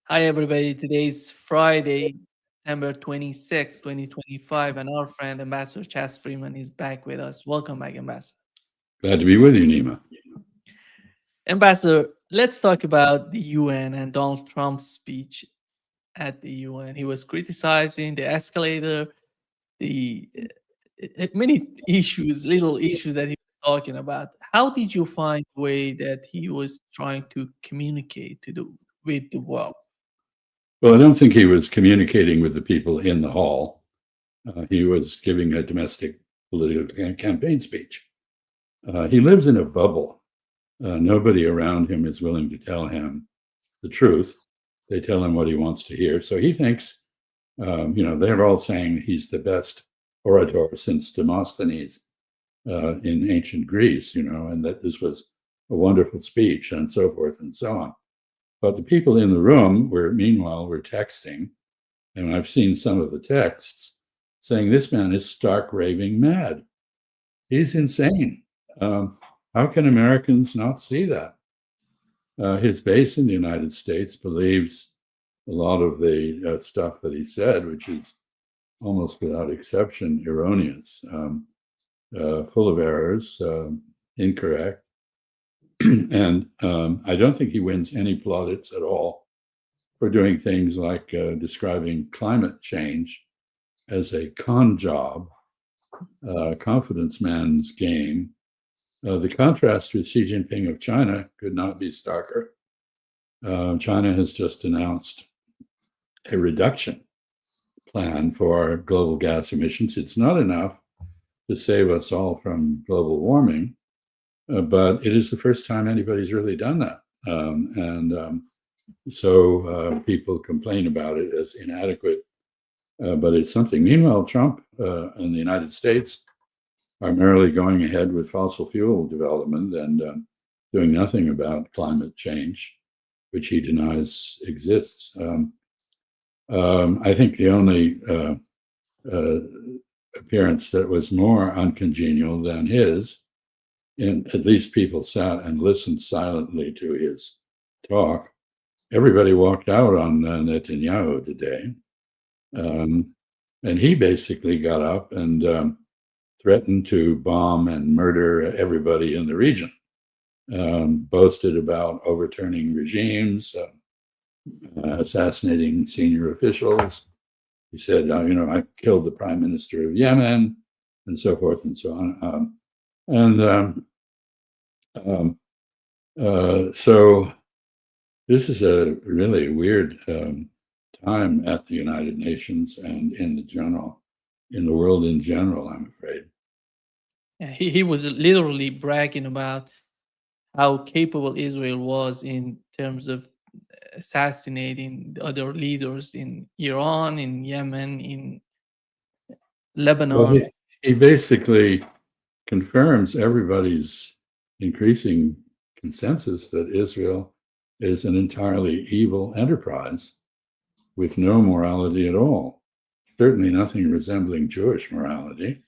Hi, everybody. Today's Friday, September 26, 2025, and our friend Ambassador Chas Freeman is back with us. Welcome back, Ambassador. Glad to be with you, Nima. Ambassador, let's talk about the UN and Donald Trump's speech at the UN. He was criticizing the escalator, the many issues, little issues that he was talking about. How did you find the way that he was trying to communicate with the world? Well, I don't think he was communicating with the people in the hall. He was giving a domestic political campaign speech. He lives in a bubble. Nobody around him is willing to tell him the truth. They tell him what he wants to hear. So he thinks, they're all saying he's the best orator since Demosthenes in ancient Greece, and that this was a wonderful speech and so forth and so on. But the people in the room meanwhile, were texting, and I've seen some of the texts saying this man is stark raving mad. He's insane. How can Americans not see that? His base in the United States believes a lot of the stuff that he said, which is almost without exception erroneous, full of errors, incorrect. And I don't think he wins any plaudits at all for doing things like describing climate change as a con job, confidence man's game. The contrast with Xi Jinping of China could not be starker. China has just announced a reduction plan for global gas emissions. It's not enough to save us all from global warming, but it is the first time anybody's really done that. So people complain about it as inadequate, but it's something. Meanwhile, Trump and the United States are merely going ahead with fossil fuel development and doing nothing about climate change, which he denies exists. I think the only appearance that was more uncongenial than his, and at least people sat and listened silently to his talk. Everybody walked out on Netanyahu today. And he basically got up and threatened to bomb and murder everybody in the region, boasted about overturning regimes, assassinating senior officials. He said, I killed the prime minister of Yemen, and so forth and so on. So this is a really weird time at the United Nations and in the world in general, I'm afraid. Yeah, he was literally bragging about how capable Israel was in terms of assassinating the other leaders in Iran, in Yemen, in Well, Lebanon. he basically confirms everybody's increasing consensus that Israel is an entirely evil enterprise with no morality at all, certainly nothing resembling Jewish morality.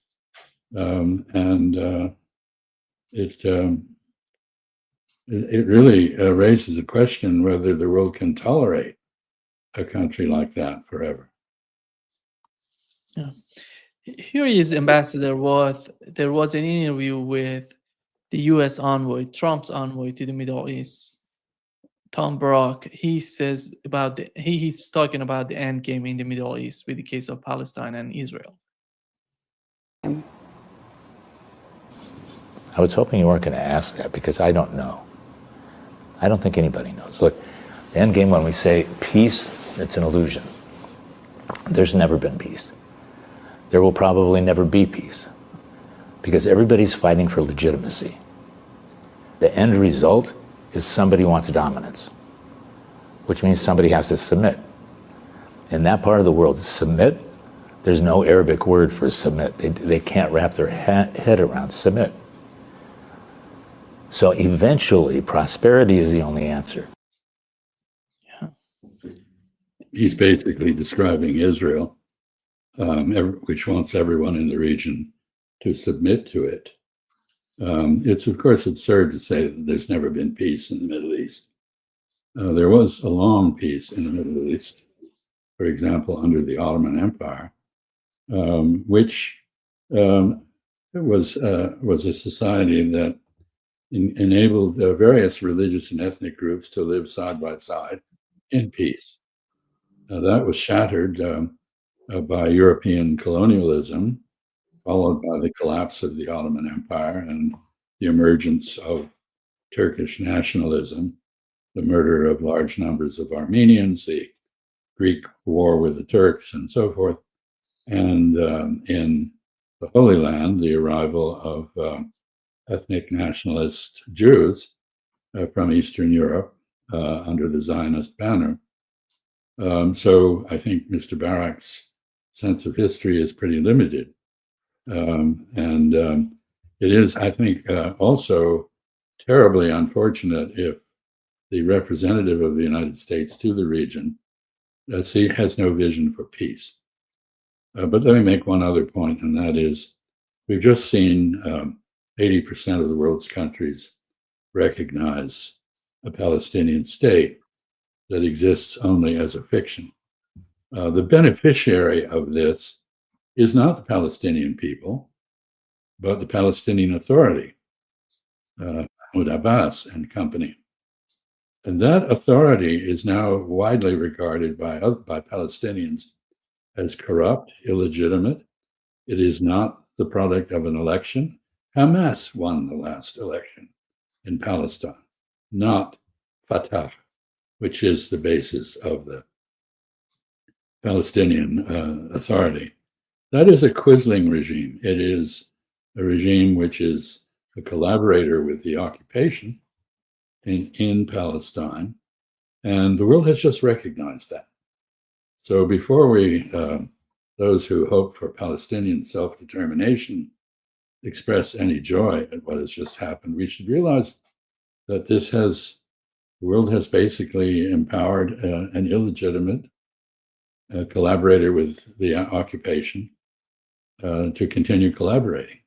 It really raises a question whether the world can tolerate a country like that forever. Yeah. Here is Ambassador Roth. There was an interview with the U.S. envoy, Trump's envoy to the Middle East, Tom Brock. He says about he's talking about the endgame in the Middle East with the case of Palestine and Israel. I was hoping you weren't going to ask that because I don't know. I don't think anybody knows. Look, the end game, when we say peace, it's an illusion. There's never been peace. There will probably never be peace because everybody's fighting for legitimacy. The end result is somebody wants dominance, which means somebody has to submit. In that part of the world, submit, there's no Arabic word for submit. They can't wrap their head around submit. So eventually, prosperity is the only answer. Yeah. He's basically describing Israel, which wants everyone in the region to submit to it. It's, of course, absurd to say that there's never been peace in the Middle East. There was a long peace in the Middle East, for example, under the Ottoman Empire, which was a society that enabled various religious and ethnic groups to live side by side in peace. That was shattered by European colonialism, followed by the collapse of the Ottoman Empire and the emergence of Turkish nationalism, the murder of large numbers of Armenians, the Greek war with the Turks, and so forth. And in the Holy Land, the arrival of ethnic nationalist Jews from Eastern Europe under the Zionist banner. So I think Mr. Barak's sense of history is pretty limited. And it is, I think, also terribly unfortunate if the representative of the United States to the region has no vision for peace. But let me make one other point, and that is we've just seen 80% of the world's countries recognize a Palestinian state that exists only as a fiction. The beneficiary of this is not the Palestinian people, but the Palestinian Authority, Mahmoud Abbas and company. And that authority is now widely regarded by Palestinians as corrupt, illegitimate. It is not the product of an election. Hamas won the last election in Palestine, not Fatah, which is the basis of the Palestinian Authority. That is a quisling regime. It is a regime which is a collaborator with the occupation in Palestine, and the world has just recognized that. So before those who hope for Palestinian self-determination express any joy at what has just happened, we should realize that the world has basically empowered an illegitimate collaborator with the occupation to continue collaborating.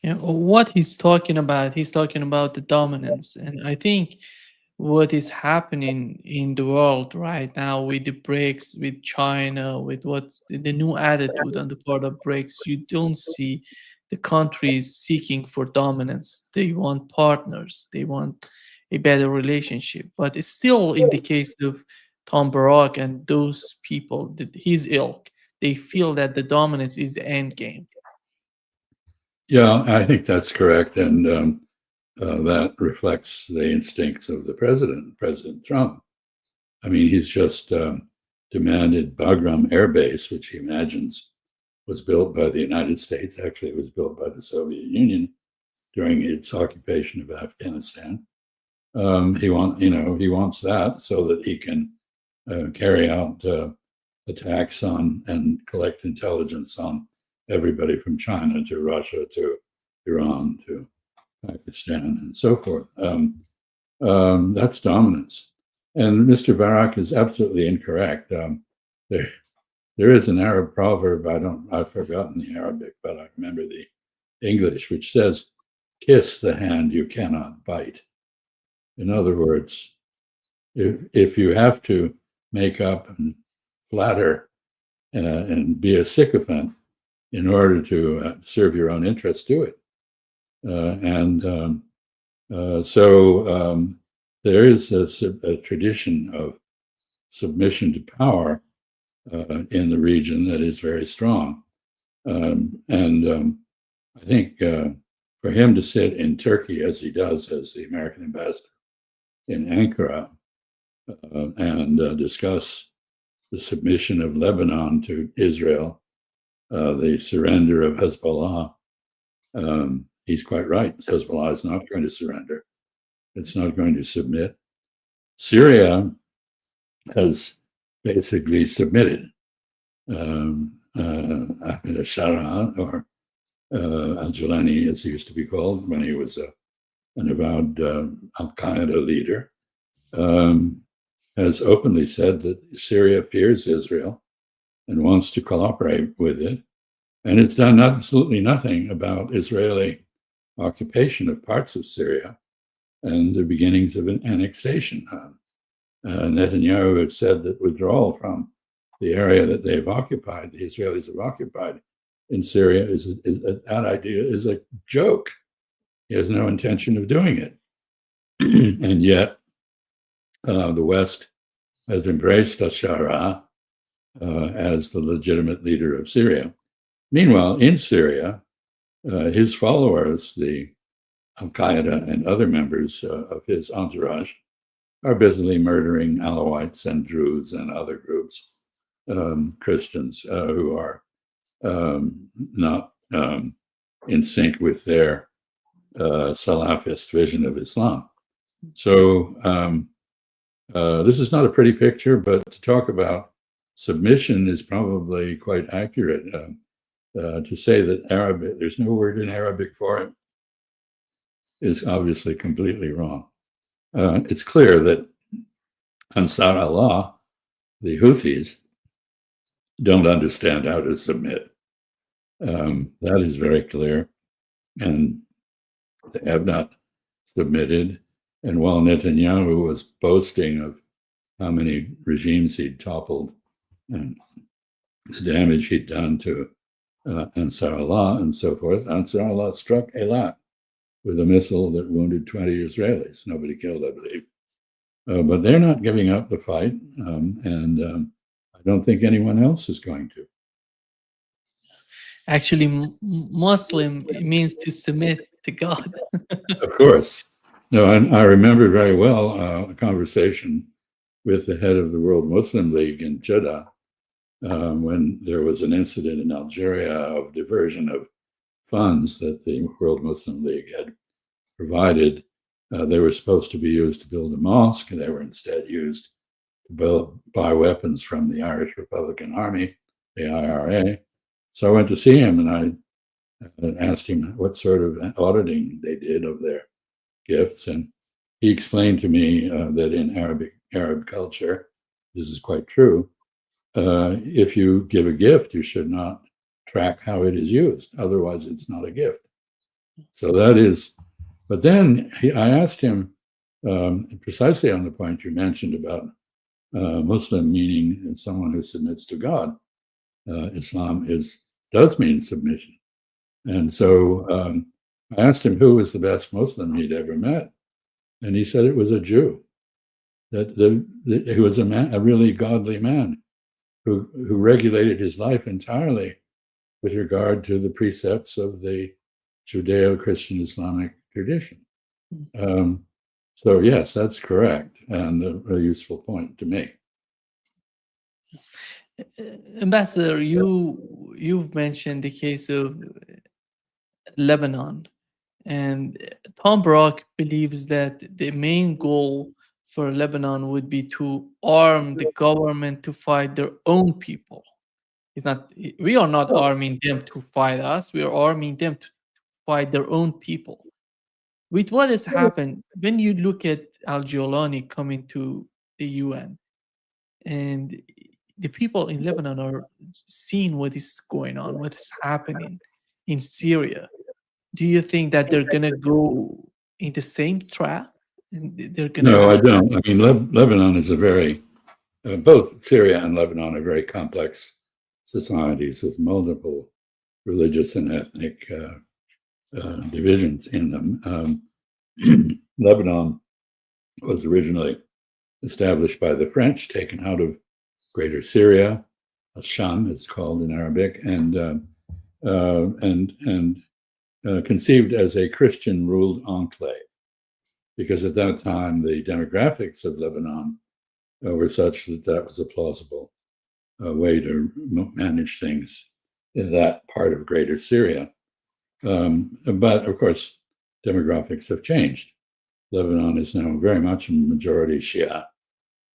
Yeah, what he's talking about the dominance. And I think what is happening in the world right now with the BRICS, with China, with what's the new attitude on the part of BRICS, you don't see the countries seeking for dominance. They want partners. They want a better relationship. But it's still in the case of Tom Barak and those people, his ilk, they feel that the dominance is the end game. Yeah, I think that's correct. And that reflects the instincts of the President Trump. I mean, he's just demanded Bagram Air Base, which he imagines was built by the United States. Actually, it was built by the Soviet Union during its occupation of Afghanistan. He wants that so that he can carry out attacks on and collect intelligence on everybody from China to Russia to Iran to Pakistan and so forth. That's dominance. And Mr. Barak is absolutely incorrect. There is an Arab proverb, I've forgotten the Arabic, but I remember the English, which says, "Kiss the hand you cannot bite." In other words, if you have to make up and flatter and be a sycophant in order to serve your own interests, do it. So there is a tradition of submission to power in the region that is very strong. I think for him to sit in Turkey as he does as the American ambassador in Ankara and discuss the submission of Lebanon to Israel, the surrender of Hezbollah, he's quite right. Hezbollah is not going to surrender. It's not going to submit. Syria has basically submitted. Ahmed al-Shara, or al-Julani, as he used to be called when he was an avowed al-Qaeda leader, has openly said that Syria fears Israel and wants to cooperate with it. And it's done absolutely nothing about Israeli occupation of parts of Syria. and the beginnings of an annexation. Netanyahu had said that withdrawal from the area that they've occupied, the Israelis have occupied in Syria, that idea is a joke. He has no intention of doing it. And yet, the West has embraced Ashara as the legitimate leader of Syria. Meanwhile, in Syria, his followers, the Qaeda and other members of his entourage, are busily murdering Alawites and Druze and other groups, Christians who are not in sync with their Salafist vision of Islam. So this is not a pretty picture, but to talk about submission is probably quite accurate. To say that there's no word in Arabic for it, is obviously completely wrong. It's clear that Ansar Allah, the Houthis, don't understand how to submit. That is very clear. And they have not submitted. And while Netanyahu was boasting of how many regimes he'd toppled and the damage he'd done to Ansar Allah and so forth, Ansar Allah struck Eilat with a missile that wounded 20 Israelis. Nobody killed, I believe. But they're not giving up the fight, and I don't think anyone else is going to. Actually, Muslim means to submit to God. Of course. No, I remember very well a conversation with the head of the World Muslim League in Jeddah when there was an incident in Algeria of diversion of funds that the World Muslim League had provided. They were supposed to be used to build a mosque, and they were instead used to buy weapons from the Irish Republican Army, the IRA. So I went to see him, and I asked him what sort of auditing they did of their gifts, and he explained to me that in Arab culture, this is quite true. If you give a gift, you should not track how it is used. Otherwise, it's not a gift. So that is, but then I asked him precisely on the point you mentioned about Muslim meaning someone who submits to God. Islam does mean submission. And so I asked him who was the best Muslim he'd ever met. And he said it was a Jew, that he was a really godly man who regulated his life entirely with regard to the precepts of the Judeo-Christian Islamic tradition. So yes, that's correct, and a useful point to make. Ambassador, you've mentioned the case of Lebanon, and Tom Brock believes that the main goal for Lebanon would be to arm the government to fight their own people. We are not arming them to fight us. We are arming them to fight their own people. With what has happened, when you look at al-Jolani coming to the UN, and the people in Lebanon are seeing what is going on, what is happening in Syria, do you think that they're going to go in the same trap? And they're going No, I don't. I mean, Lebanon is both Syria and Lebanon are very complex societies with multiple religious and ethnic divisions in them. Lebanon was originally established by the French, taken out of Greater Syria, Sham it's called in Arabic, and conceived as a Christian-ruled enclave, because at that time the demographics of Lebanon were such that was a plausible way to manage things in that part of Greater Syria. But of course, demographics have changed. Lebanon is now very much a majority Shia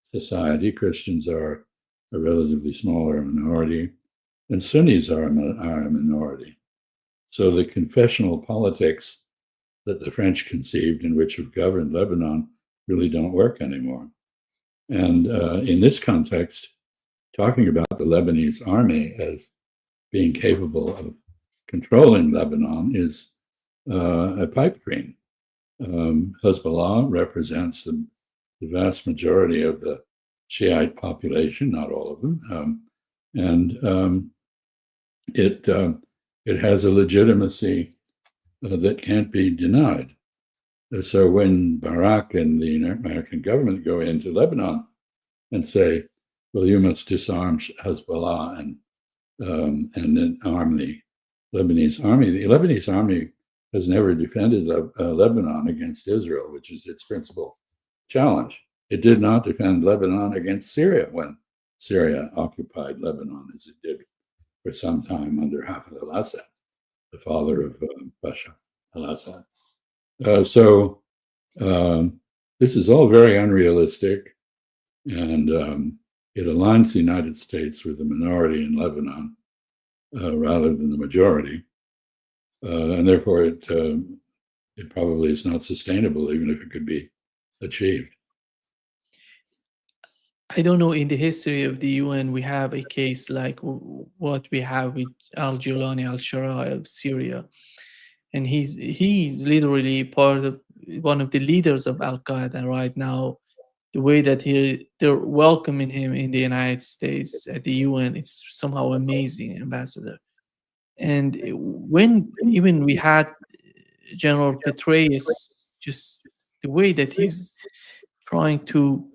society. Christians are a relatively smaller minority, and Sunnis are a minority. So the confessional politics that the French conceived and which have governed Lebanon really don't work anymore. And in this context, talking about the Lebanese army as being capable of controlling Lebanon is a pipe dream. Hezbollah represents the vast majority of the Shiite population, not all of them, and it has a legitimacy that can't be denied. So when Barak and the American government go into Lebanon and say, "Well, you must disarm Hezbollah and then arm the Lebanese army," the Lebanese army has never defended Lebanon against Israel, which is its principal challenge. It did not defend Lebanon against Syria when Syria occupied Lebanon, as it did for some time under Hafez al-Assad, the father of Bashar al-Assad. So this is all very unrealistic, and it aligns the United States with the minority in Lebanon rather than the majority, and therefore it probably is not sustainable, even if it could be achieved. I don't know, in the history of the UN, we have a case like what we have with al-Jilani al-Shara of Syria. And he's literally part of one of the leaders of Al-Qaeda right now. The way that they're welcoming him in the United States at the UN, it's somehow amazing, Ambassador. And when even we had General Petraeus, just the way that he's trying to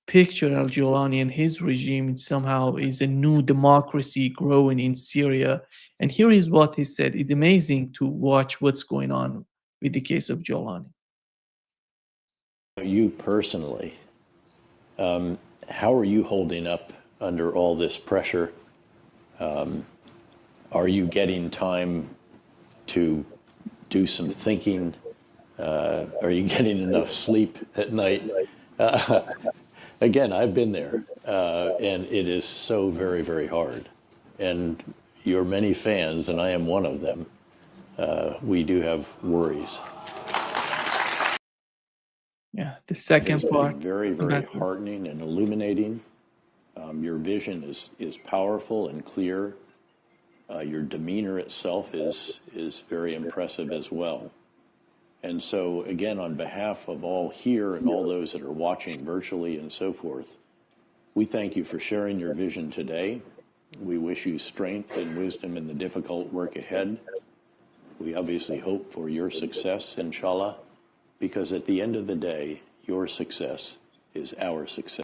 picture al-Jilani and his regime somehow is a new democracy growing in Syria. And here is what he said. It's amazing to watch what's going on with the case of Jilani. You personally, how are you holding up under all this pressure? Are you getting time to do some thinking? Are you getting enough sleep at night? Again, I've been there, and it is so very, very hard. And your many fans, and I am one of them, we do have worries. Yeah, the second part. Very, very heartening and illuminating. Your vision is powerful and clear. Your demeanor itself is very impressive as well. And so, again, on behalf of all here and all those that are watching virtually and so forth, we thank you for sharing your vision today. We wish you strength and wisdom in the difficult work ahead. We obviously hope for your success, inshallah, because at the end of the day, your success is our success.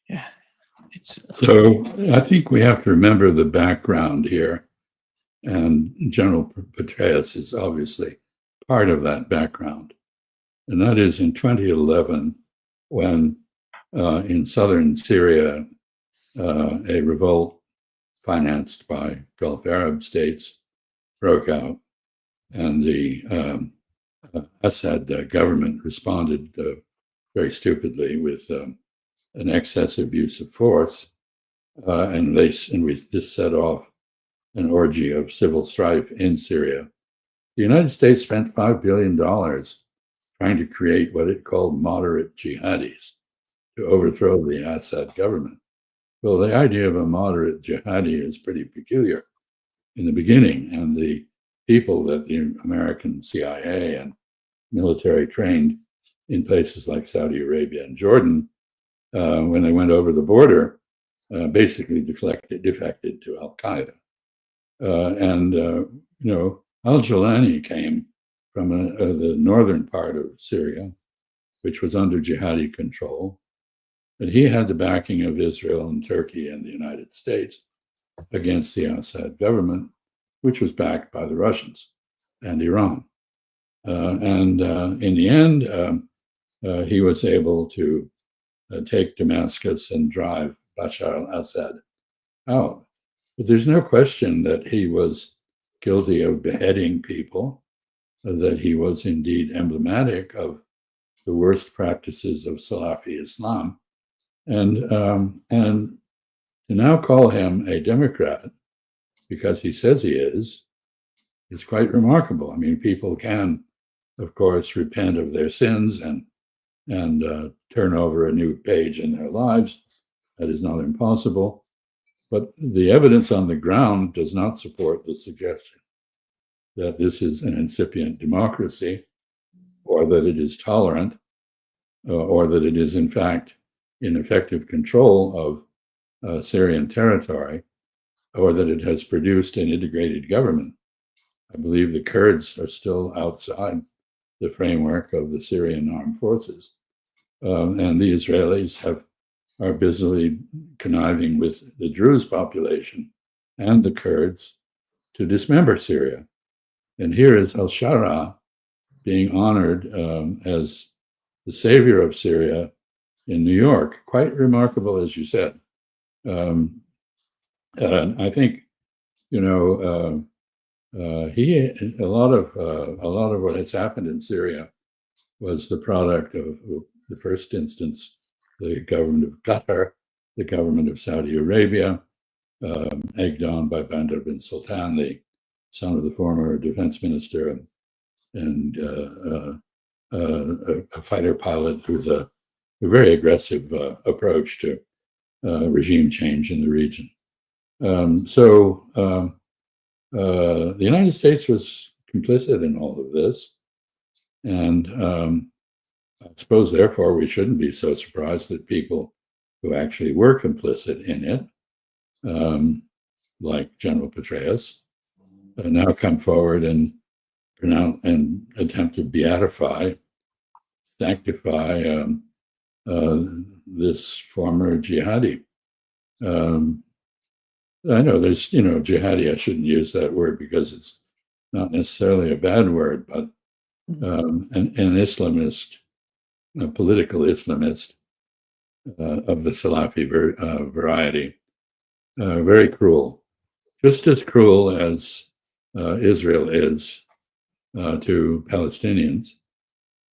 Yeah. So I think we have to remember the background here. And General Petraeus is obviously part of that background. And that is in 2011, when in southern Syria, a revolt financed by Gulf Arab states broke out, and the Assad government responded very stupidly with an excessive use of force, and this set off an orgy of civil strife in Syria. The United States spent $5 billion trying to create what it called moderate jihadis to overthrow the Assad government. Well, the idea of a moderate jihadi is pretty peculiar in the beginning, and the people that the American CIA and military trained in places like Saudi Arabia and Jordan, when they went over the border, basically defected to Al-Qaeda. Al-Jilani came from the northern part of Syria, which was under jihadi control. And he had the backing of Israel and Turkey and the United States against the Assad government, which was backed by the Russians and Iran. In the end, he was able to take Damascus and drive Bashar al-Assad out. But there's no question that he was guilty of beheading people, that he was indeed emblematic of the worst practices of Salafi Islam. And to now call him a Democrat, because he says he is quite remarkable. I mean, people can, of course, repent of their sins and turn over a new page in their lives. That is not impossible. But the evidence on the ground does not support the suggestion that this is an incipient democracy, or that it is tolerant, or that it is in fact in effective control of Syrian territory, or that it has produced an integrated government. I believe the Kurds are still outside the framework of the Syrian armed forces. And the Israelis are busily conniving with the Druze population and the Kurds to dismember Syria. And here is al-Shara being honored as the savior of Syria in New York. Quite remarkable, as you said. I think, you know, a lot of what has happened in Syria was the product of the first instance, the government of Qatar, the government of Saudi Arabia, egged on by Bandar bin Sultan, the son of the former defense minister and a fighter pilot with a very aggressive approach to regime change in the region. So the United States was complicit in all of this. And I suppose, therefore, we shouldn't be so surprised that people who actually were complicit in it, like General Petraeus, now come forward and pronounce and attempt to beatify, sanctify this former jihadi. I know there's, you know, jihadi, I shouldn't use that word because it's not necessarily a bad word, but an Islamist, a political Islamist of the Salafi variety, very cruel, just as cruel as Israel is to Palestinians.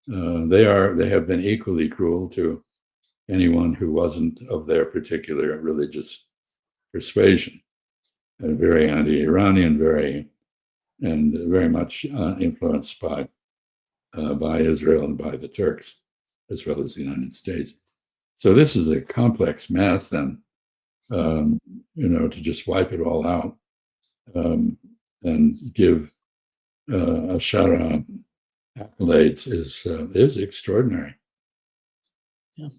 They have been equally cruel to anyone who wasn't of their particular religious persuasion. Very anti-Iranian, very much influenced by Israel and by the Turks, as well as the United States. So this is a complex mess, and you know, to just wipe it all out and give al-Shara accolades is extraordinary. Yeah.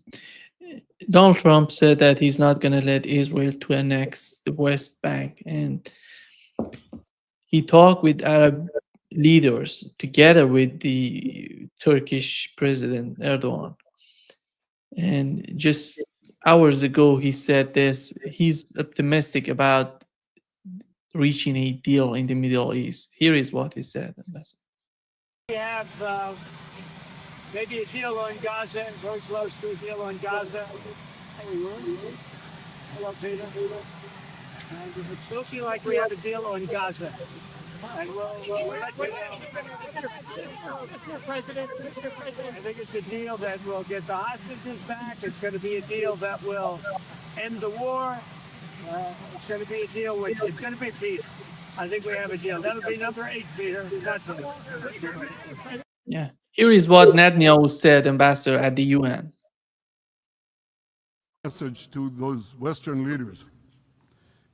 Donald Trump said that he's not going to let Israel to annex the West Bank, and he talked with Arab leaders together with the Turkish President Erdogan. And just hours ago, he said this. He's optimistic about reaching a deal in the Middle East. Here is what he said. We have maybe a deal on Gaza, very close to a deal on Gaza. Hello, Peter. And it's looking like we have a deal on Gaza. And Mr. President, I think it's a deal that will get the hostages back. It's going to be a deal that will end the war. It's going to be a deal which it's going to be peace. I think we have a deal. That'll be number 8, Peter. Yeah. Here is what Netanyahu said, Ambassador, at the UN. Message to those Western leaders.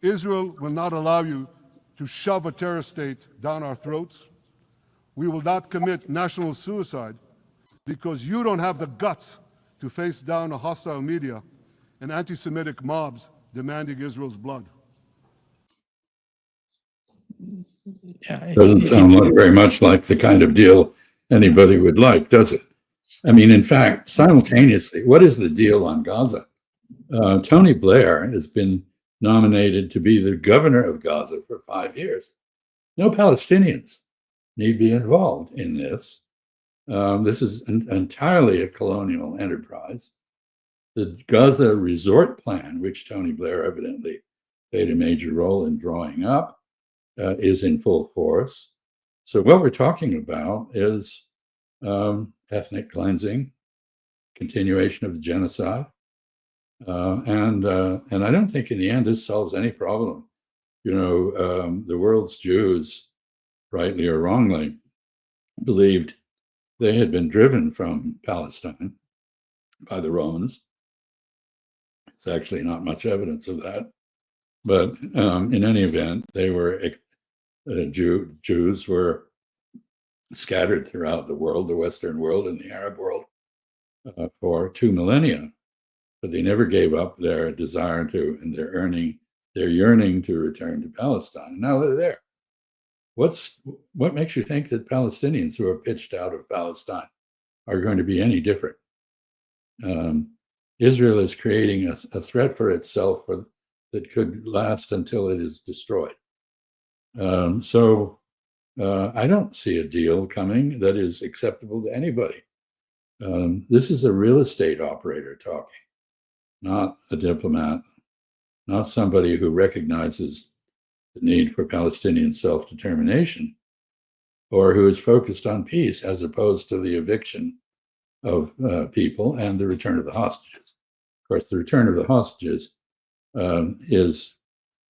Israel will not allow you to shove a terror state down our throats. We will not commit national suicide because you don't have the guts to face down a hostile media and anti-Semitic mobs demanding Israel's blood. Yeah, doesn't sound very much like the kind of deal anybody would like, does it? I mean, in fact, simultaneously, what is the deal on Gaza? Tony Blair has been nominated to be the governor of Gaza for 5 years. No Palestinians need be involved in this. This is entirely a colonial enterprise. The Gaza resort plan, which Tony Blair evidently played a major role in drawing up, is in full force. So what we're talking about is ethnic cleansing, continuation of the genocide, and I don't think in the end this solves any problem. You know, the world's Jews, rightly or wrongly, believed they had been driven from Palestine by the Romans. There's actually not much evidence of that, but in any event, they were Jews were scattered throughout the world, the Western world and the Arab world, for 2 millennia. But they never gave up their desire to, and their yearning to return to Palestine. Now they're there. What makes you think that Palestinians who are pitched out of Palestine are going to be any different? Israel is creating a threat for itself that could last until it is destroyed. So I don't see a deal coming that is acceptable to anybody. This is a real estate operator talking, not a diplomat, not somebody who recognizes the need for Palestinian self-determination, or who is focused on peace as opposed to the eviction of people and the return of the hostages. Of course, the return of the hostages is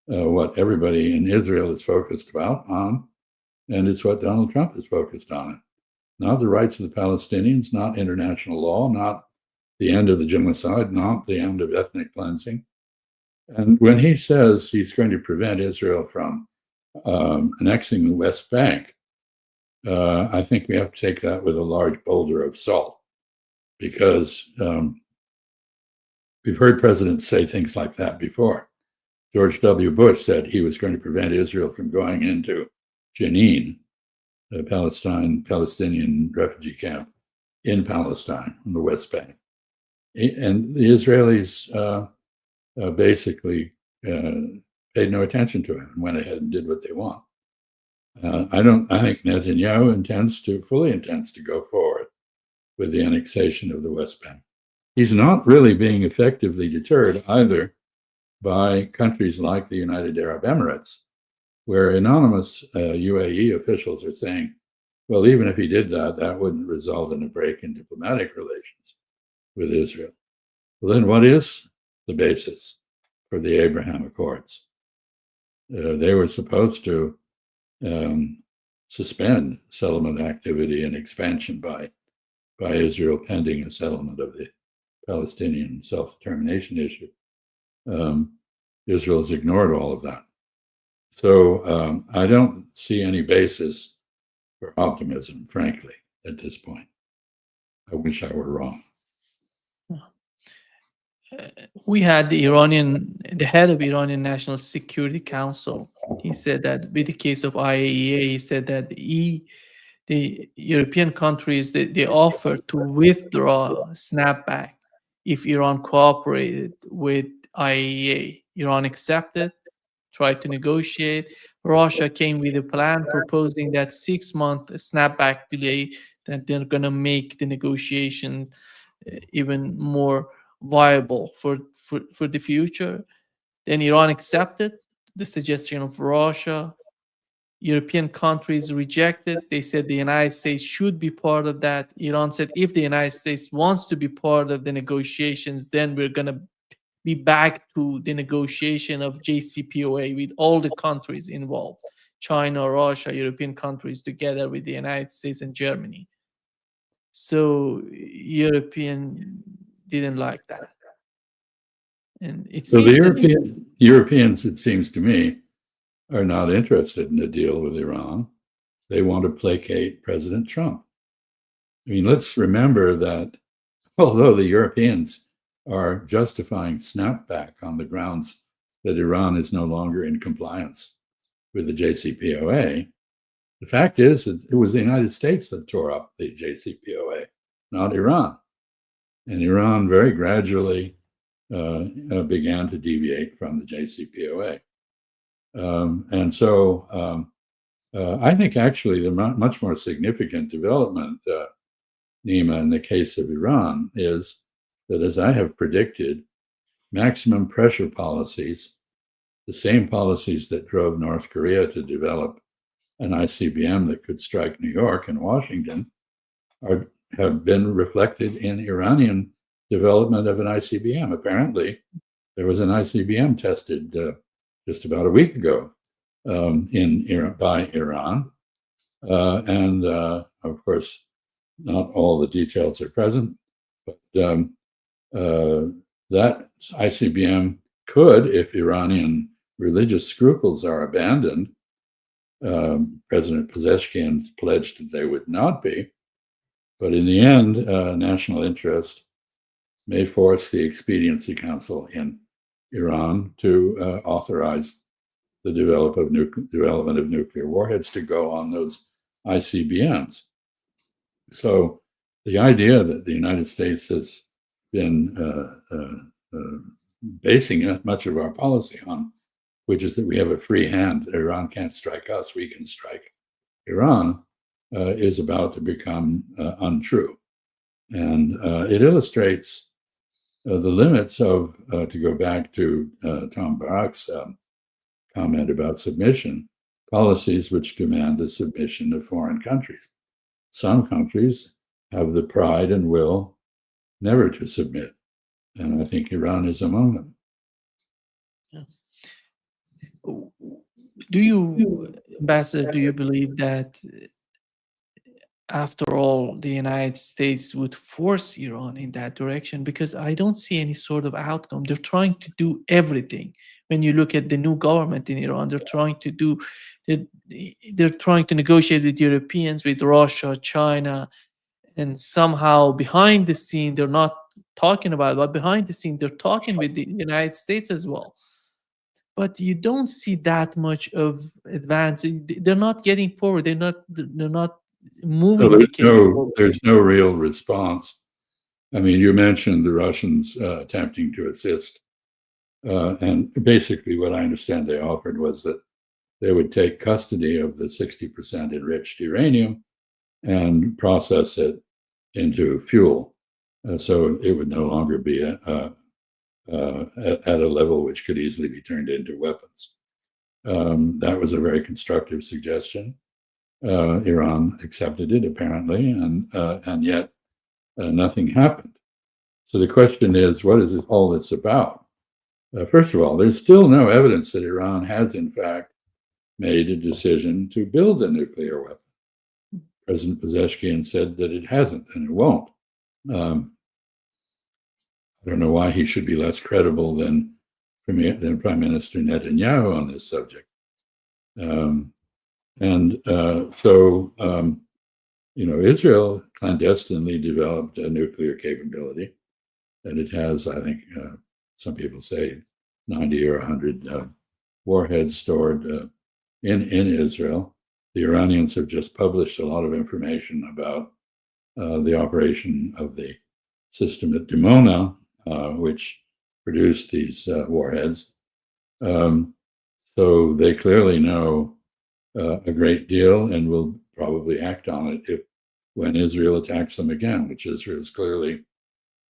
what everybody in Israel is focused on, and it's what Donald Trump is focused on. Not the rights of the Palestinians, not international law, not the end of the genocide, not the end of ethnic cleansing. And when he says he's going to prevent Israel from annexing the West Bank, I think we have to take that with a large boulder of salt, because we've heard presidents say things like that before. George W. Bush said he was going to prevent Israel from going into Jenin, the Palestinian refugee camp in Palestine, on the West Bank. And the Israelis basically paid no attention to it and went ahead and did what they want. I think Netanyahu fully intends to go forward with the annexation of the West Bank. He's not really being effectively deterred either by countries like the United Arab Emirates, where anonymous UAE officials are saying, well, even if he did that, that wouldn't result in a break in diplomatic relations with Israel. Well, then what is the basis for the Abraham Accords? They were supposed to suspend settlement activity and expansion by Israel pending a settlement of the Palestinian self-determination issue. Israel has ignored all of that. So I don't see any basis for optimism, frankly, at this point. I wish I were wrong. We had the head of Iranian National Security Council. He said that with the case of IAEA, he said that the European countries, they offered to withdraw, snap back, if Iran cooperated with IAEA. Iran accepted, tried to negotiate. Russia came with a plan proposing that 6-month snapback delay, that they're going to make the negotiations even more viable for the future. Then Iran accepted the suggestion of Russia. European countries rejected. They said the United States should be part of that. Iran said if the United States wants to be part of the negotiations, then we're going to be back to the negotiation of JCPOA with all the countries involved, China, Russia, European countries, together with the United States and Germany. So European didn't like that. And it So seems the Europeans, it seems to me, are not interested in a deal with Iran. They want to placate President Trump. I mean, let's remember that although the Europeans are justifying snapback on the grounds that Iran is no longer in compliance with the JCPOA, the fact is that it was the United States that tore up the JCPOA, not Iran. And Iran very gradually began to deviate from the JCPOA. And so I think actually the much more significant development, Nima, in the case of Iran is that, as I have predicted, maximum pressure policies, the same policies that drove North Korea to develop an ICBM that could strike New York and Washington, have been reflected in Iranian development of an ICBM. Apparently, there was an ICBM tested just about a week ago by Iran. And of course, not all the details are present, but that ICBM could, if Iranian religious scruples are abandoned, President Pezeshkian pledged that they would not be. But in the end, national interest may force the Expediency Council in Iran to authorize the development of nuclear warheads to go on those ICBMs. So the idea that the United States has been basing much of our policy on, which is that we have a free hand, Iran can't strike us, we can strike Iran, is about to become untrue. And it illustrates the limits of, to go back to Tom Barak's comment about submission, policies which demand the submission of foreign countries. Some countries have the pride and will never to submit, and I think Iran is among them. Do you, Ambassador, do you believe that after all, the United States would force Iran in that direction? Because I don't see any sort of outcome. They're trying to do everything. When you look at the new government in Iran, they're trying to negotiate with Europeans, with Russia, China, and somehow behind the scene, they're not talking about it, but behind the scene, they're talking with the United States as well. But you don't see that much of advance. They're not getting forward. They're not moving. No, there's no real response. I mean, you mentioned the Russians attempting to assist. And basically what I understand they offered was that they would take custody of the 60% enriched uranium and process it into fuel. So it would no longer be at a level which could easily be turned into weapons. That was a very constructive suggestion. Iran accepted it, apparently, and yet nothing happened. So the question is, what is all this about? First of all, there's still no evidence that Iran has, in fact, made a decision to build a nuclear weapon. President Pezeshkian said that it hasn't and it won't. I don't know why he should be less credible than Prime Minister Netanyahu on this subject. Israel clandestinely developed a nuclear capability, and it has, I think, some people say 90 or 100 warheads stored in Israel. The Iranians have just published a lot of information about the operation of the system at Dimona, which produced these warheads. So they clearly know a great deal and will probably act on it when Israel attacks them again, which Israel is clearly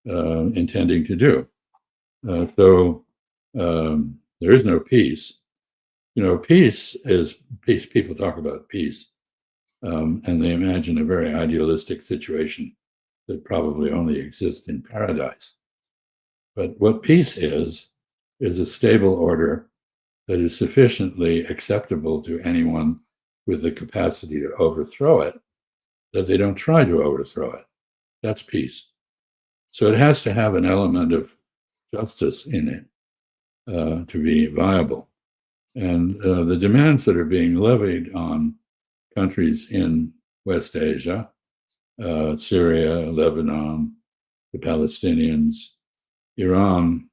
intending to do. So there is no peace. Peace is peace. People talk about peace, and they imagine a very idealistic situation that probably only exists in paradise. But what peace is a stable order that is sufficiently acceptable to anyone with the capacity to overthrow it, that they don't try to overthrow it. That's peace. So it has to have an element of justice in it to be viable. And the demands that are being levied on countries in West Asia, Syria, Lebanon, the Palestinians, Iran,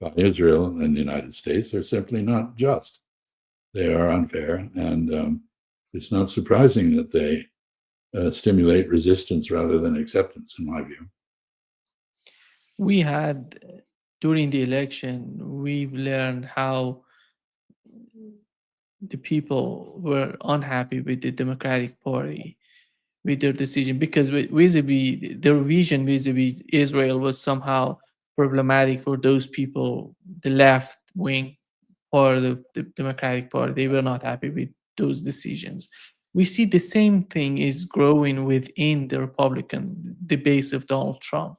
by Israel and the United States are simply not just. They are unfair, and it's not surprising that they stimulate resistance rather than acceptance, in my view. We had, during the election, we've learned how the people were unhappy with the Democratic Party, with their decision, because vis-a-vis their vision vis-a-vis Israel was somehow problematic for those people, the left wing part of the Democratic Party. They were not happy with those decisions. We see the same thing is growing within the base of Donald Trump.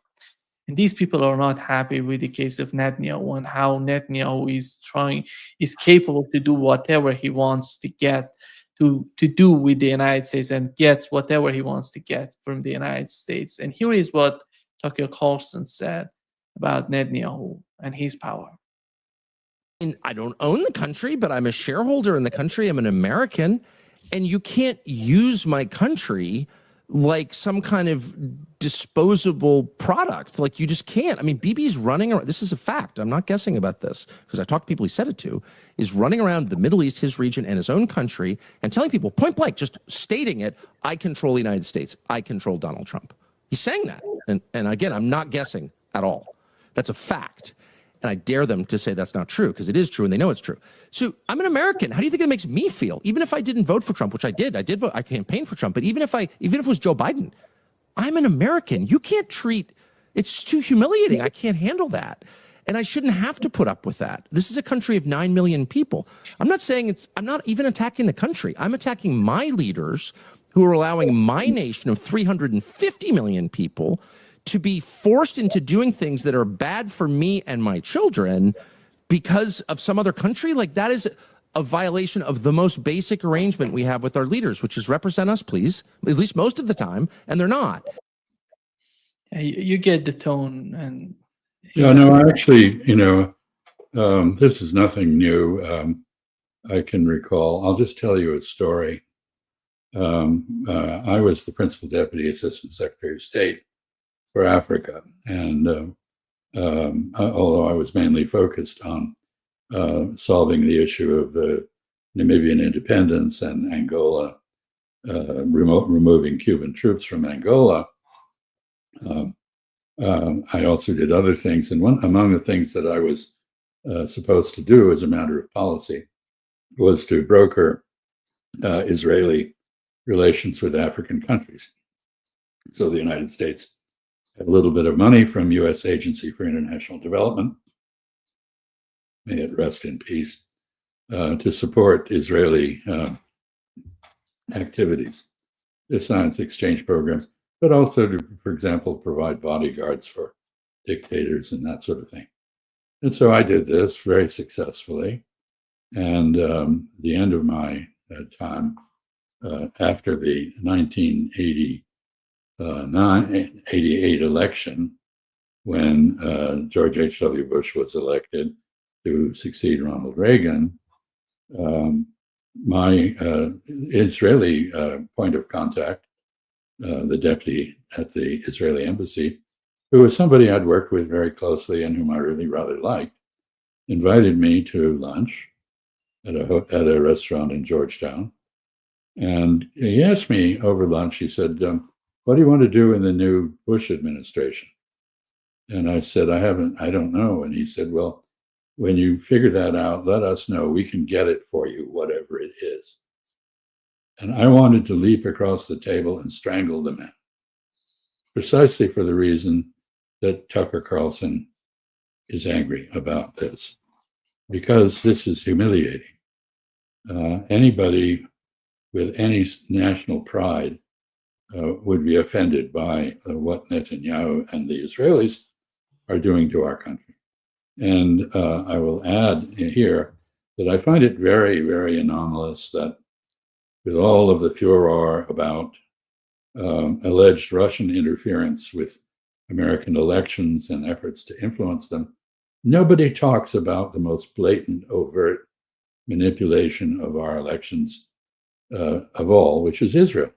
And these people are not happy with the case of Netanyahu and how Netanyahu is capable to do whatever he wants to get to do with the United States and gets whatever he wants to get from the United States. And here is what Tucker Carlson said about Netanyahu and his power. And I don't own the country, but I'm a shareholder in the country. I'm an American, and you can't use my country like some kind of disposable product. Like, you just can't. I mean, Bibi's running around. This is a fact. I'm not guessing about this because I talked to people he said it to, is running around the Middle East, his region, and his own country, and telling people point blank, just stating it, I control the United States. I control Donald Trump. He's saying that. And again, I'm not guessing at all. That's a fact. And I dare them to say that's not true, because it is true and they know it's true. So I'm an American. How do you think it makes me feel? Even if I didn't vote for Trump, which I did vote, I campaigned for Trump, but even if it was Joe Biden, I'm an American. You can't treat, it's too humiliating. I can't handle that. And I shouldn't have to put up with that. This is a country of 9 million people. I'm not even attacking the country. I'm attacking my leaders who are allowing my nation of 350 million people to be forced into doing things that are bad for me and my children because of some other country. Like, that is a violation of the most basic arrangement we have with our leaders, which is represent us, please, at least most of the time, and they're not. Yeah, you get the tone. And Yeah, no, I actually, this is nothing new. I can recall. I'll just tell you a story. I was the principal deputy assistant secretary of state for Africa, and although I was mainly focused on solving the issue of Namibian independence and Angola, removing Cuban troops from Angola, I also did other things. And among the things that I was supposed to do as a matter of policy was to broker Israeli relations with African countries. So the United States had a little bit of money from U.S. Agency for International Development, may it rest in peace, to support Israeli activities, the science exchange programs, but also to, for example, provide bodyguards for dictators and that sort of thing. And so I did this very successfully. And the end of my time, after the 1988 election, when George H.W. Bush was elected to succeed Ronald Reagan, my Israeli point of contact, the deputy at the Israeli embassy, who was somebody I'd worked with very closely and whom I really rather liked, invited me to lunch at a restaurant in Georgetown. And he asked me over lunch, he said, what do you want to do in the new Bush administration? And I said, I don't know. And he said, well, when you figure that out, let us know. We can get it for you, whatever it is. And I wanted to leap across the table and strangle the man, precisely for the reason that Tucker Carlson is angry about this, because this is humiliating. Anybody with any national pride would be offended by what Netanyahu and the Israelis are doing to our country. And I will add here that I find it very, very anomalous that with all of the furor about alleged Russian interference with American elections and efforts to influence them, nobody talks about the most blatant, overt manipulation of our elections of all, which is Israel.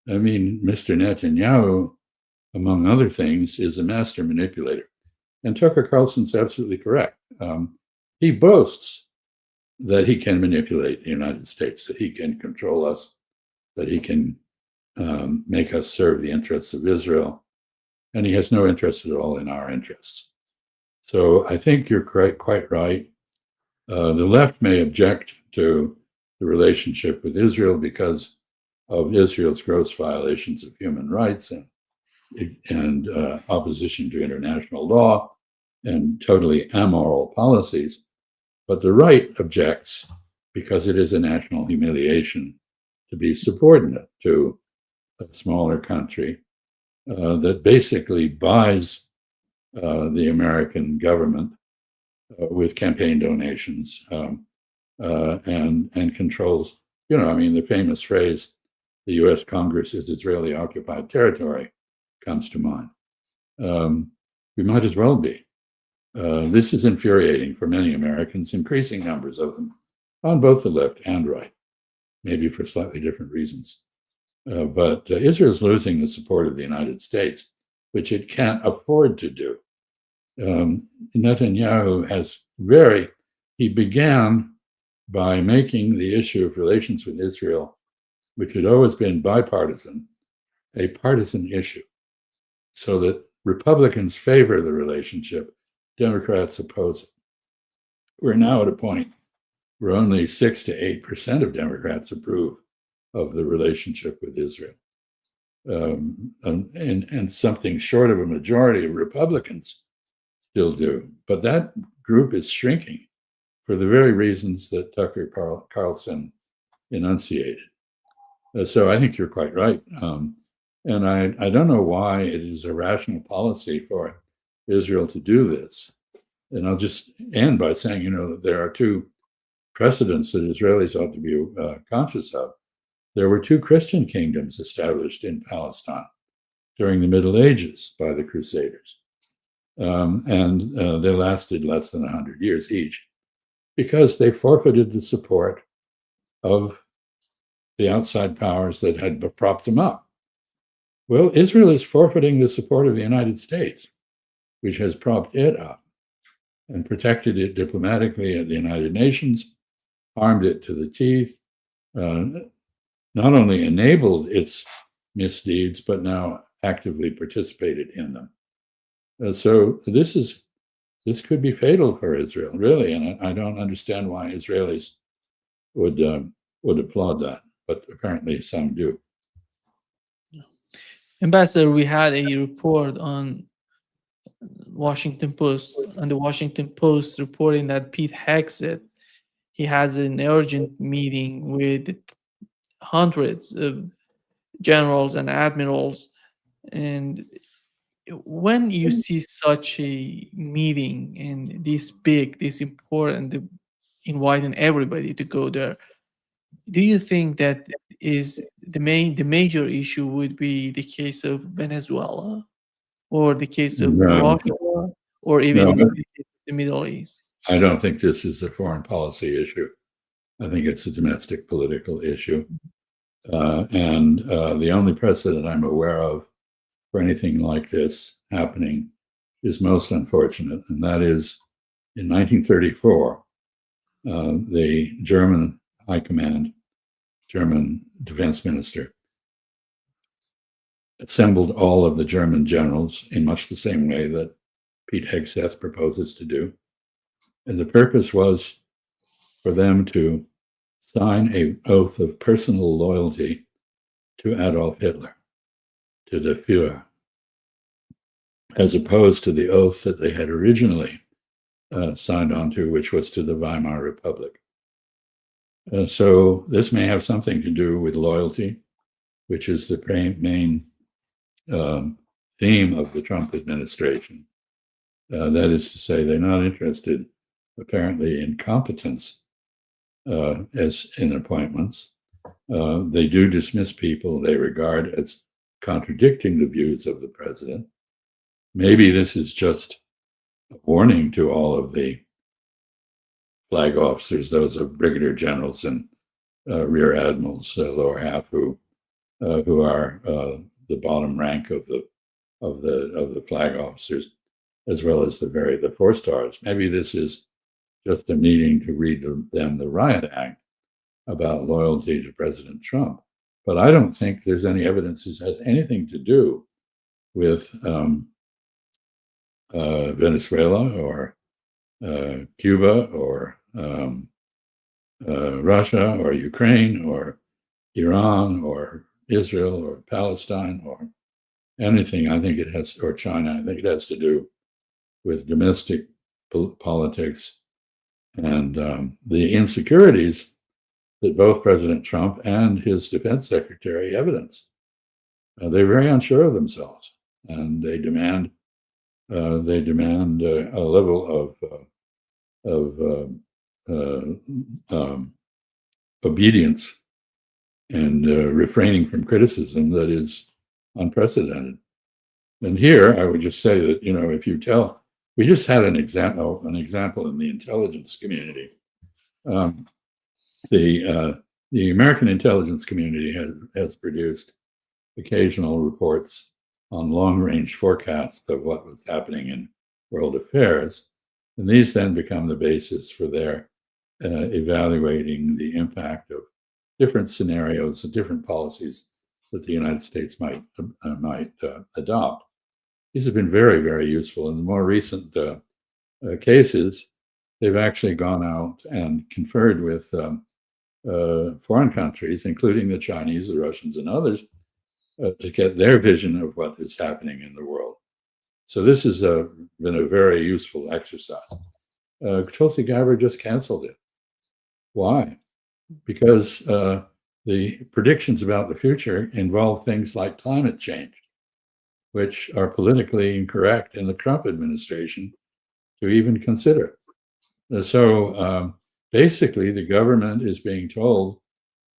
I mean, Mr. Netanyahu, among other things, is a master manipulator. And Tucker Carlson's absolutely correct. He boasts that he can manipulate the United States, that he can control us, that he can make us serve the interests of Israel. And he has no interest at all in our interests. So I think you're quite right. The left may object to the relationship with Israel because of Israel's gross violations of human rights and opposition to international law and totally amoral policies. But the right objects because it is a national humiliation to be subordinate to a smaller country that basically buys the American government with campaign donations and controls, the famous phrase, the US Congress is Israeli occupied territory, comes to mind. We might as well be. This is infuriating for many Americans, increasing numbers of them, on both the left and right, maybe for slightly different reasons. But Israel is losing the support of the United States, which it can't afford to do. Netanyahu he began by making the issue of relations with Israel, which had always been bipartisan, a partisan issue, so that Republicans favor the relationship, Democrats oppose it. We're now at a point where only 6 to 8% of Democrats approve of the relationship with Israel. And something short of a majority of Republicans still do. But that group is shrinking for the very reasons that Tucker Carlson enunciated. So I think you're quite right. And I don't know why it is a rational policy for Israel to do this. And I'll just end by saying, there are two precedents that Israelis ought to be conscious of. There were two Christian kingdoms established in Palestine during the Middle Ages by the Crusaders. And they lasted less than 100 years each because they forfeited the support of the outside powers that had propped them up. Well, Israel is forfeiting the support of the United States, which has propped it up and protected it diplomatically at the United Nations, armed it to the teeth, not only enabled its misdeeds, but now actively participated in them. So this could be fatal for Israel, really, and I don't understand why Israelis would applaud that, but apparently some do. Ambassador, we had a report on Washington Post, on the Washington Post reporting that Pete Hegseth, he has an urgent meeting with hundreds of generals and admirals. And when you see such a meeting and this big, this important, inviting everybody to go there, do you think that is the major issue would be the case of Venezuela or the case of Russia or even the case of the Middle East? I don't think this is a foreign policy issue. I think it's a domestic political issue. And the only precedent I'm aware of for anything like this happening is most unfortunate, and that is in 1934, the German High Command, German defense minister, assembled all of the German generals in much the same way that Pete Hegseth proposes to do. And the purpose was for them to sign an oath of personal loyalty to Adolf Hitler, to the Führer, as opposed to the oath that they had originally signed on to, which was to the Weimar Republic. So this may have something to do with loyalty, which is the main theme of the Trump administration. That is to say, they're not interested, apparently, in competence as in appointments. They do dismiss people they regard as contradicting the views of the president. Maybe this is just a warning to all of the flag officers, those of brigadier generals and rear admirals, lower half, who are the bottom rank of the flag officers, as well as the 4 stars. Maybe this is just a meeting to read them the riot act about loyalty to President Trump. But I don't think there's any evidence this has anything to do with Venezuela or Cuba or Russia or Ukraine or Iran or Israel or Palestine or anything. I think it has, or China. I think it has to do with domestic politics and the insecurities that both President Trump and his defense secretary evidence. They're very unsure of themselves, and they demand a level of obedience and refraining from criticism that is unprecedented. And here, I would just say that, if you tell We just had an example in the intelligence community. The American intelligence community has produced occasional reports on long-range forecasts of what was happening in world affairs, and these then become the basis for their evaluating the impact of different scenarios and different policies that the United States might adopt. These have been very, very useful. In the more recent cases, they've actually gone out and conferred with foreign countries, including the Chinese, the Russians, and others, to get their vision of what is happening in the world. So this has been a very useful exercise. Tulsi Gabbard just canceled it. Why? Because the predictions about the future involve things like climate change, which are politically incorrect in the Trump administration to even consider. So basically, the government is being told,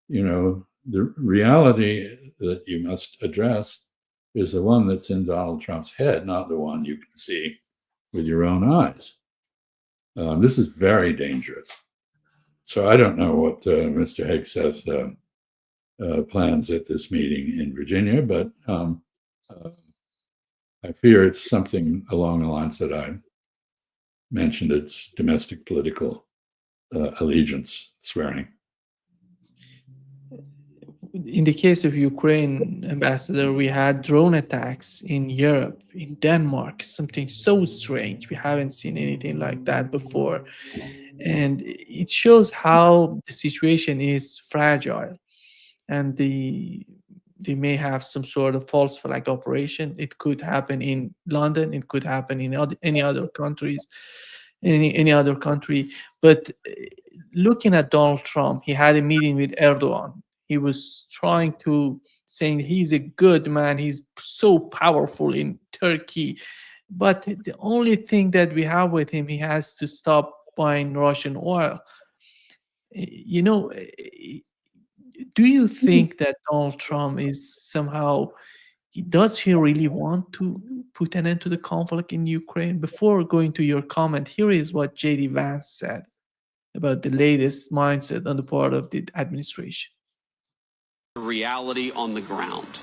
the reality that you must address is the one that's in Donald Trump's head, not the one you can see with your own eyes. This is very dangerous. So I don't know what Mr. Higgs has plans at this meeting in Virginia, but I fear it's something along the lines that I mentioned. It's domestic political allegiance swearing. In the case of Ukraine, Ambassador, we had drone attacks in Europe, in Denmark, something so strange. We haven't seen anything like that before. And it shows how the situation is fragile. And they may have some sort of false flag operation. It could happen in London. It could happen in any other countries, any other country. But looking at Donald Trump, he had a meeting with Erdogan. He was trying to saying he's a good man. He's so powerful in Turkey. But the only thing that we have with him, he has to stop buying Russian oil. Do you think that Donald Trump is somehow, does he really want to put an end to the conflict in Ukraine? Before going to your comment, here is what J.D. Vance said about the latest mindset on the part of the administration. The reality on the ground.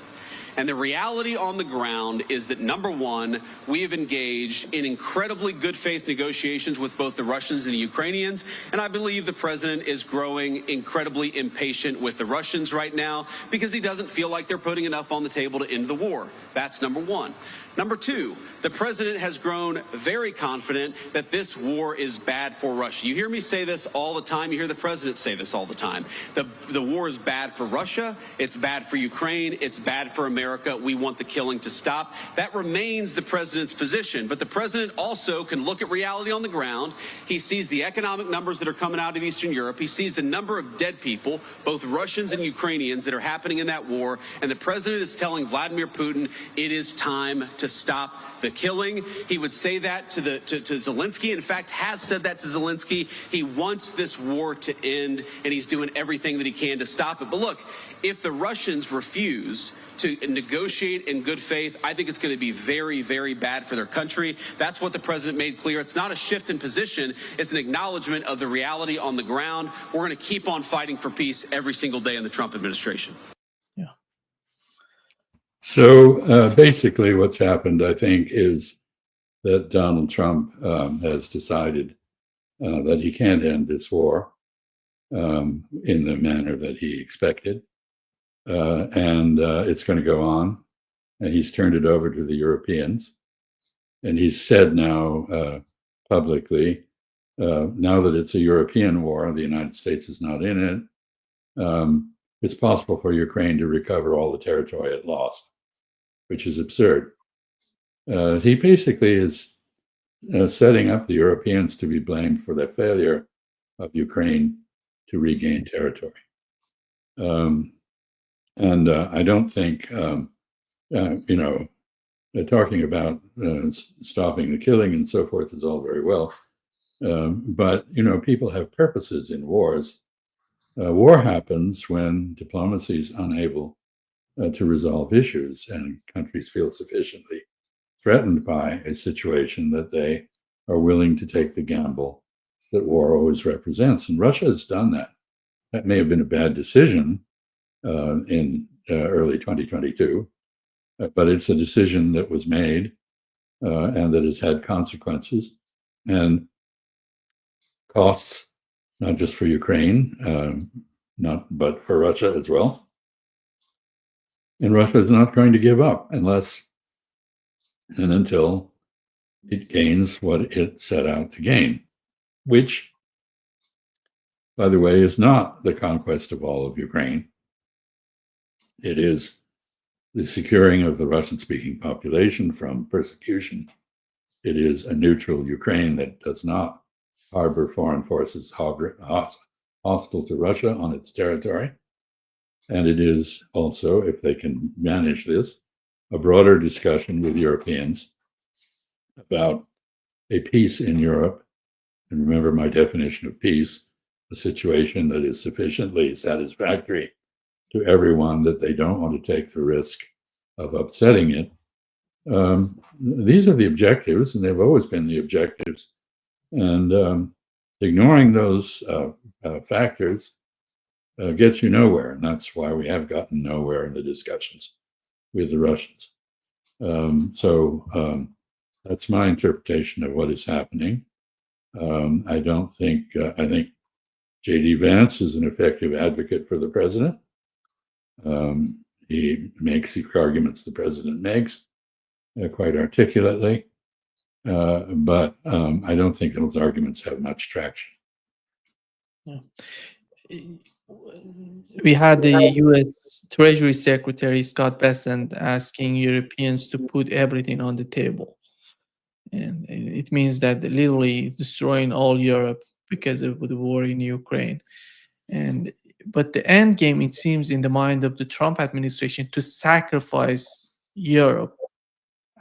And the reality on the ground is that, number one, we have engaged in incredibly good faith negotiations with both the Russians and the Ukrainians. And I believe the president is growing incredibly impatient with the Russians right now because he doesn't feel like they're putting enough on the table to end the war. That's number one. Number two, the president has grown very confident that this war is bad for Russia. You hear me say this all the time. You hear the president say this all the time. The war is bad for Russia. It's bad for Ukraine. It's bad for America. We want the killing to stop. That remains the president's position. But the president also can look at reality on the ground. He sees the economic numbers that are coming out of Eastern Europe. He sees the number of dead people, both Russians and Ukrainians, that are happening in that war. And the president is telling Vladimir Putin it is time to stop the killing. He would say that to Zelensky. In fact, has said that to Zelensky. He wants this war to end, and he's doing everything that he can to stop it. But look, if the Russians refuse to negotiate in good faith, I think it's going to be very, very bad for their country. That's what the president made clear. It's not a shift in position. It's an acknowledgement of the reality on the ground. We're going to keep on fighting for peace every single day in the Trump administration. So basically what's happened, I think, is that Donald Trump has decided that he can't end this war in the manner that he expected. And it's going to go on. And he's turned it over to the Europeans. And he's said now publicly, now that it's a European war, the United States is not in it, it's possible for Ukraine to recover all the territory it lost, which is absurd. He basically is setting up the Europeans to be blamed for the failure of Ukraine to regain territory. And I don't think, talking about stopping the killing and so forth is all very well. But, people have purposes in wars. War happens when diplomacy is unable to resolve issues and countries feel sufficiently threatened by a situation that they are willing to take the gamble that war always represents. And Russia has done that. That may have been a bad decision in early 2022, but it's a decision that was made and that has had consequences and costs, not just for Ukraine, but for Russia as well. And Russia is not going to give up unless and until it gains what it set out to gain, which, by the way, is not the conquest of all of Ukraine. It is the securing of the Russian-speaking population from persecution. It is a neutral Ukraine that does not harbor foreign forces hostile to Russia on its territory. And it is also, if they can manage this, a broader discussion with Europeans about a peace in Europe. And remember my definition of peace, a situation that is sufficiently satisfactory to everyone that they don't want to take the risk of upsetting it. These are the objectives, and they've always been the objectives. And ignoring those factors gets you nowhere. And that's why we have gotten nowhere in the discussions with the Russians. That's my interpretation of what is happening. I think J.D. Vance is an effective advocate for the president. He makes the arguments the president makes quite articulately, but I don't think those arguments have much traction. Yeah. We had the U.S. Treasury Secretary Scott Bessent asking Europeans to put everything on the table. And it means that literally it's destroying all Europe because of the war in Ukraine. But the end game, it seems, in the mind of the Trump administration, to sacrifice Europe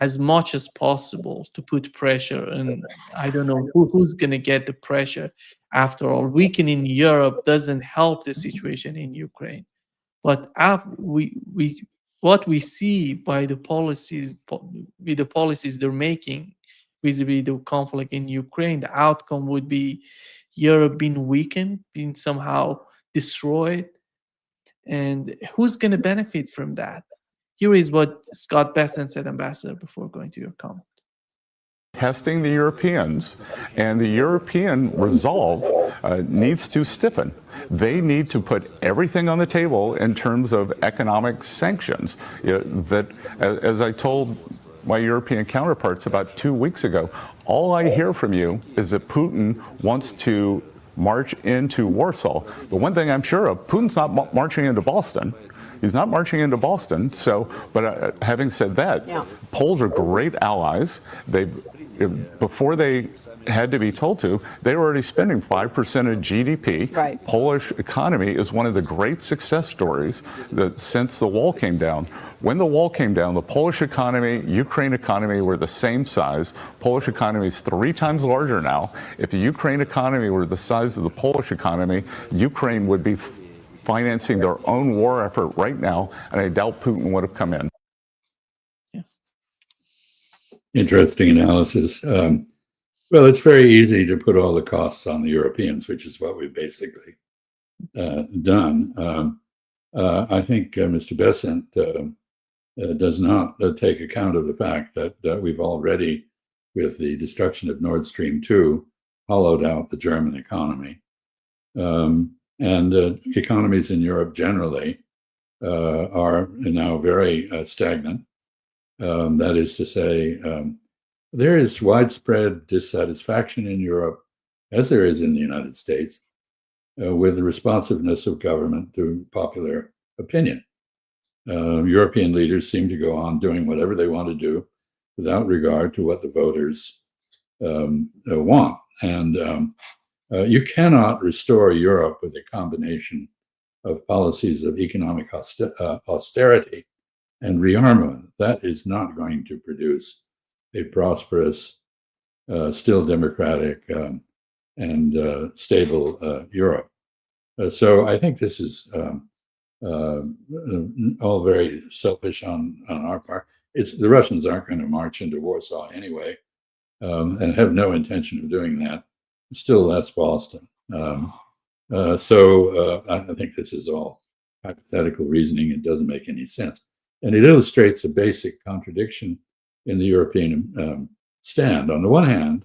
as much as possible to put pressure. And I don't know who's going to get the pressure. After all, weakening Europe doesn't help the situation in Ukraine. But what we see by the policies, with the policies they're making vis-a-vis the conflict in Ukraine, the outcome would be Europe being weakened, being somehow destroyed. And who's going to benefit from that? Here is what Scott Bessent said, Ambassador, before going to your comment. Testing the Europeans, and the European resolve needs to stiffen. They need to put everything on the table in terms of economic sanctions. That, as I told my European counterparts about 2 weeks ago, all I hear from you is that Putin wants to march into Warsaw. The one thing I'm sure of, Putin's not marching into Boston. He's not marching into Boston. But having said that, Poles are great allies. Before they had to be told to, they were already spending 5% of GDP. Right. Polish economy is one of the great success stories since the wall came down. When the wall came down, the Polish economy, Ukraine economy were the same size. Polish economy is 3 times larger now. If the Ukraine economy were the size of the Polish economy, Ukraine would be financing their own war effort right now, and I doubt Putin would have come in. Interesting analysis. Well, it's very easy to put all the costs on the Europeans, which is what we've basically done. I think Mr. Bessent does not take account of the fact that we've already, with the destruction of Nord Stream 2, hollowed out the German economy. And economies in Europe generally are now very stagnant. That is to say, there is widespread dissatisfaction in Europe, as there is in the United States, with the responsiveness of government to popular opinion. European leaders seem to go on doing whatever they want to do without regard to what the voters want. And you cannot restore Europe with a combination of policies of economic austerity and rearmament. That is not going to produce a prosperous, still democratic, and stable Europe. So I think this is all very selfish on our part. The Russians aren't going to march into Warsaw anyway. and have no intention of doing that. Still less Boston. I think this is all hypothetical reasoning. It doesn't make any sense. And it illustrates a basic contradiction in the European stand. On the one hand,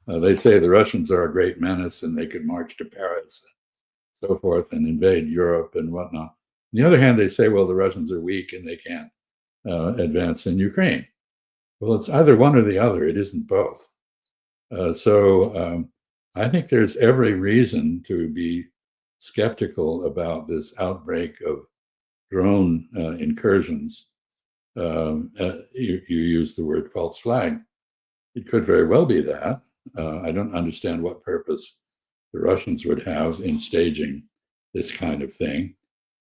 they say the Russians are a great menace and they could march to Paris and so forth and invade Europe and whatnot. On the other hand, they say, well, the Russians are weak and they can't advance in Ukraine. Well, it's either one or the other. It isn't both. I think there's every reason to be skeptical about this outbreak of drone incursions. You use the word false flag. It could very well be that. I don't understand what purpose the Russians would have in staging this kind of thing.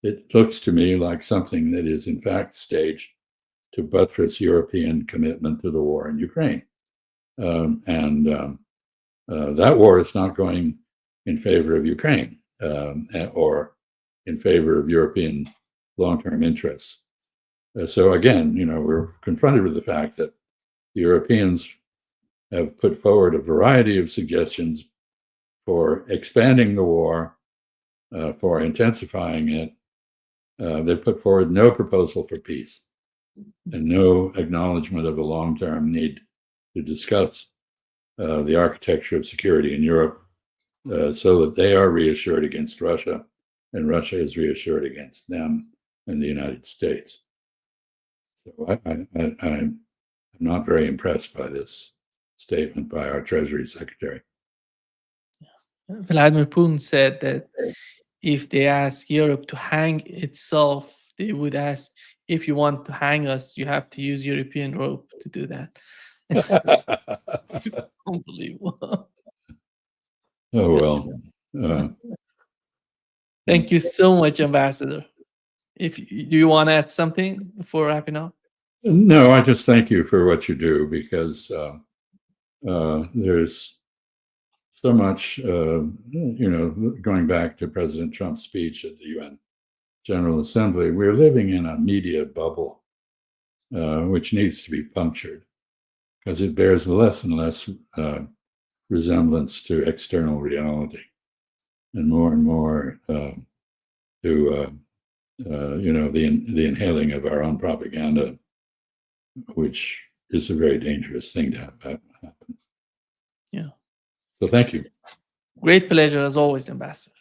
It looks to me like something that is in fact staged to buttress European commitment to the war in Ukraine. That war is not going in favor of Ukraine or in favor of European long-term interests. So again, we're confronted with the fact that the Europeans have put forward a variety of suggestions for expanding the war, for intensifying it. They've put forward no proposal for peace and no acknowledgement of a long-term need to discuss the architecture of security in Europe so that they are reassured against Russia and Russia is reassured against them and the United States. So I'm not very impressed by this statement by our Treasury Secretary. Vladimir Putin said that if they ask Europe to hang itself, they would ask, if you want to hang us, you have to use European rope to do that. Unbelievable. Oh, well. Thank you so much, Ambassador. Do you want to add something before wrapping up? No, I just thank you for what you do, because there's so much, going back to President Trump's speech at the UN General Assembly, we're living in a media bubble, which needs to be punctured because it bears less and less resemblance to external reality and more to the inhaling of our own propaganda, which is a very dangerous thing to have happen. Yeah. So thank you. Great pleasure as always, Ambassador.